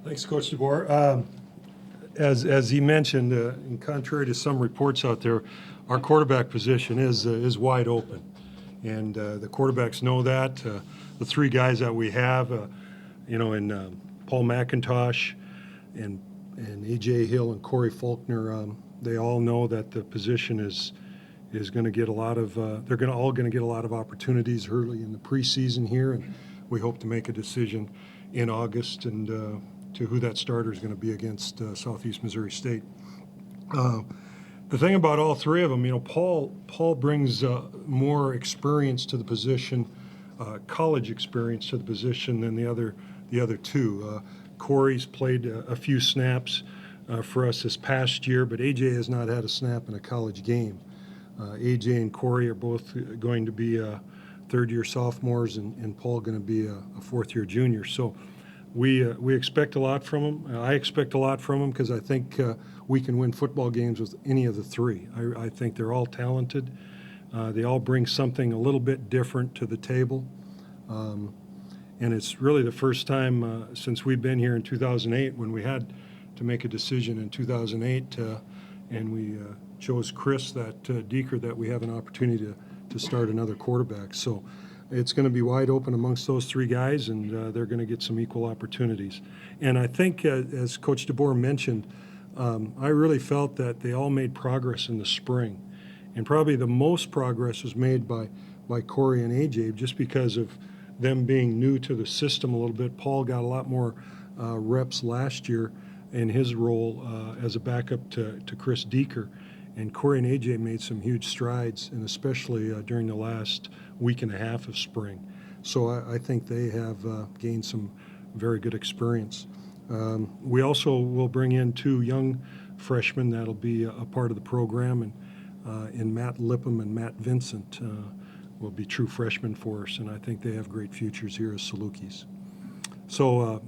Thanks, Coach DeBoer. As he mentioned, in contrary to some reports out there, our quarterback position is wide open, and the quarterbacks know that. The three guys that we have, in Paul McIntosh and A.J. Hill and Corey Faulkner, they all know that the position is going to get a lot of. They're all going to get a lot of opportunities early in the preseason here, and we hope to make a decision in August and to who that starter is going to be against Southeast Missouri State. The thing about all three of them, Paul brings more experience to the position, college experience to the position than the other two. Corey's played a few snaps for us this past year, but AJ has not had a snap in a college game. AJ and Corey are both going to be third-year sophomores, and Paul going to be a fourth-year junior. So we expect a lot from him. I expect a lot from him because I think we can win football games with any of the three. I think they're all talented. They all bring something a little bit different to the table. And it's really the first time since we've been here in 2008 when we had to make a decision in 2008 and we chose Chris Deeker that we have an opportunity to start another quarterback. So it's going to be wide open amongst those three guys, and they're going to get some equal opportunities. And I think, as Coach DeBoer mentioned, I really felt that they all made progress in the spring. And probably the most progress was made by Corey and AJ just because of them being new to the system a little bit. Paul got a lot more reps last year in his role as a backup to Chris Deeker. And Corey and AJ made some huge strides, and especially during the last week and a half of spring. So I think they have gained some very good experience. We also will bring in two young freshmen that'll be a part of the program, and in Matt Lippum and Matt Vincent will be true freshmen for us, and I think they have great futures here as Salukis. So,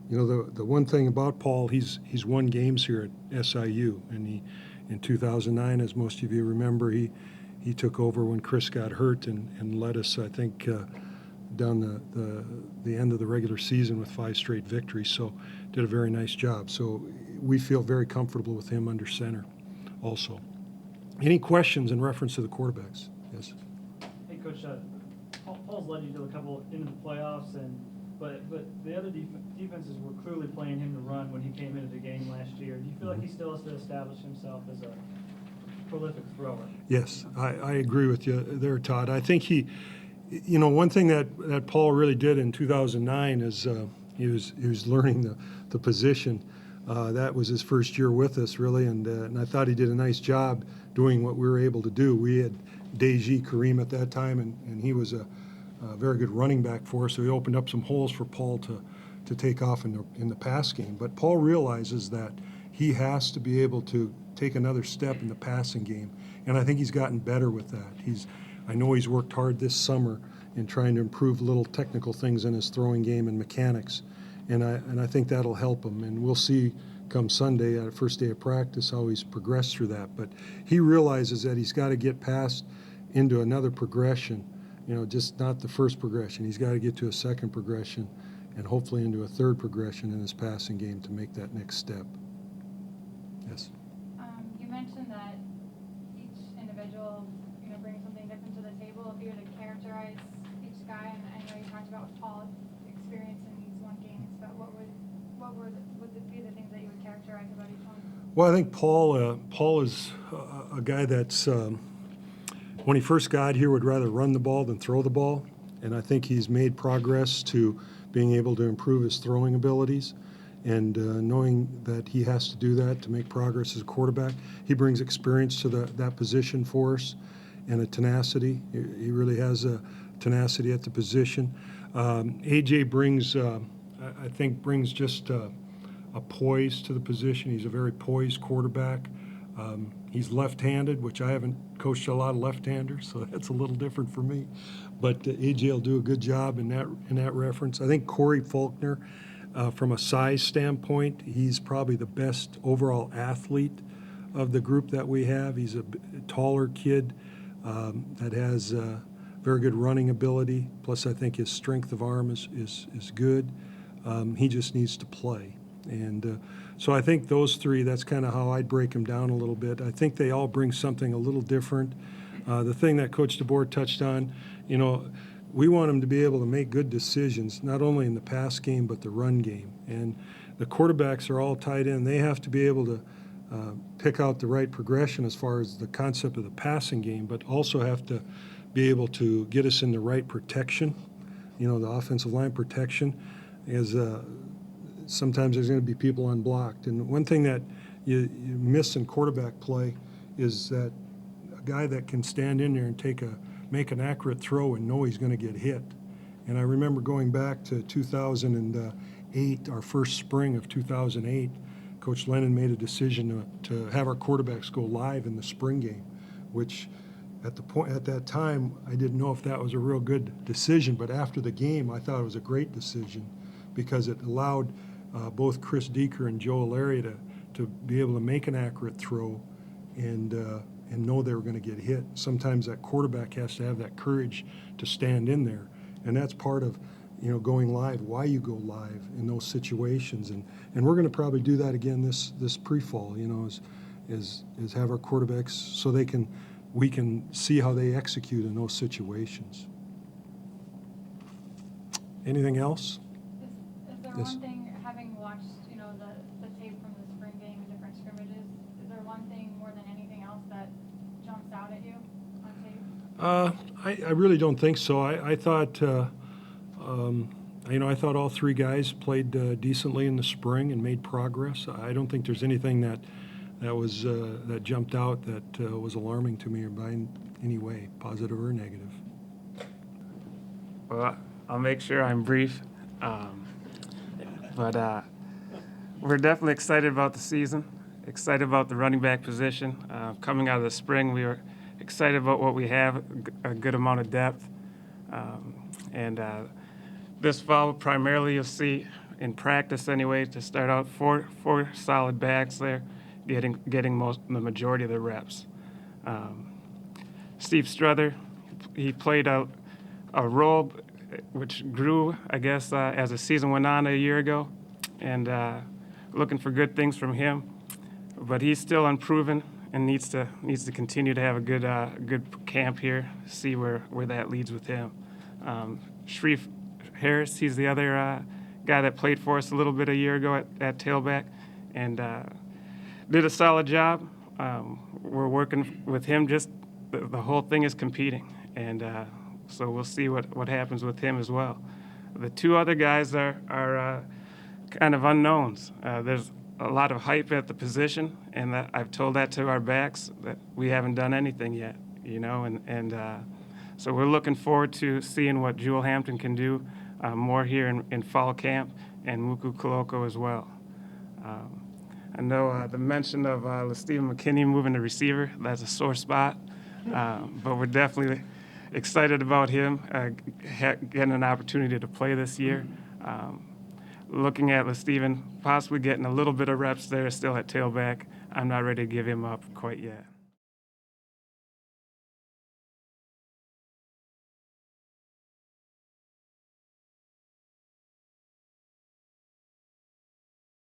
the one thing about Paul, he's won games here at SIU, and in 2009, as most of you remember, he took over when Chris got hurt and led us, I think, down the end of the regular season with 5 straight victories. So did a very nice job. So we feel very comfortable with him under center also. Any questions in reference to the quarterbacks? Yes. Hey, Coach, Paul's led you to a couple into the playoffs, but the other defenses were clearly playing him to run when he came into the game last year. Do you feel like he still has to establish himself as a prolific thrower? Yes, I agree with you there, Todd. I think one thing that Paul really did in 2009 is he was learning the position. That was his first year with us, really, and I thought he did a nice job doing what we were able to do. We had Deji Kareem at that time, and he was a very good running back for us, so he opened up some holes for Paul to take off in the pass game. But Paul realizes that he has to be able to take another step in the passing game, and I think he's gotten better with that. I know he's worked hard this summer in trying to improve little technical things in his throwing game and mechanics, and I think that'll help him. And we'll see come Sunday, first day of practice, how he's progressed through that. But he realizes that he's got to get past into another progression. Just not the first progression. He's got to get to a second progression and hopefully into a third progression in his passing game to make that next step. Yes? You mentioned that each individual, brings something different to the table. If you were to characterize each guy, and I know you talked about with Paul experience in these one games, but what would be the things that you would characterize about each one? Well, I think Paul is a guy that's when he first got here, would rather run the ball than throw the ball. And I think he's made progress to being able to improve his throwing abilities and knowing that he has to do that to make progress as a quarterback. He brings experience to that position for us and a tenacity. He really has a tenacity at the position. AJ brings just a poise to the position. He's a very poised quarterback. He's left-handed, which I haven't coached a lot of left-handers, so that's a little different for me. But AJ will do a good job in that reference. I think Corey Faulkner, from a size standpoint, he's probably the best overall athlete of the group that we have. He's a taller kid that has very good running ability. Plus, I think his strength of arm is good. He just needs to play. And so I think those three, that's kind of how I'd break them down a little bit. I think they all bring something a little different. The thing that Coach DeBoer touched on, we want them to be able to make good decisions, not only in the pass game, but the run game. And the quarterbacks are all tied in. They have to be able to pick out the right progression as far as the concept of the passing game, but also have to be able to get us in the right protection, the offensive line protection, is sometimes there's going to be people unblocked. And one thing that you miss in quarterback play is that a guy that can stand in there and make an accurate throw and know he's going to get hit. And I remember going back to 2008, our first spring of 2008, Coach Lennon made a decision to have our quarterbacks go live in the spring game, which at that time I didn't know if that was a real good decision, but after the game I thought it was a great decision because it allowed both Chris Deeker and Joe Alaria to be able to make an accurate throw and know they were going to get hit. Sometimes that quarterback has to have that courage to stand in there, and that's part of going live, why you go live in those situations. And we're going to probably do that again this pre-fall, is have our quarterbacks so we can see how they execute in those situations. Anything else? Is there Yes. one thing, having watched, the tape from the spring game and different scrimmages, is there one thing more than anything else that jumps out at you on tape? I really don't think so. I thought, I thought all three guys played decently in the spring and made progress. I don't think there's anything that jumped out that was alarming to me or by any way, positive or negative. Well, I'll make sure I'm brief. But we're definitely excited about the season, excited about the running back position. Coming out of the spring, we were excited about what we have, a good amount of depth. And this fall, primarily you'll see in practice anyway, to start out, four solid backs there, getting the majority of the reps. Steve Struther, he played a role which grew, I guess, as the season went on a year ago, and looking for good things from him. But he's still unproven and needs to continue to have a good camp here, see where that leads with him. Shreve Harris, he's the other guy that played for us a little bit a year ago at tailback, and did a solid job. We're working with him. Just the whole thing is competing, and so we'll see what happens with him as well. The two other guys are kind of unknowns. There's a lot of hype at the position, and I've told that to our backs that we haven't done anything yet, and so we're looking forward to seeing what Jewel Hampton can do more here in fall camp, and Muku Koloko as well. I know the mention of Stephen McKinney moving to receiver, that's a sore spot, but we're definitely excited about him getting an opportunity to play this year. Looking at Stephen possibly getting a little bit of reps there still at tailback. I'm not ready to give him up quite yet.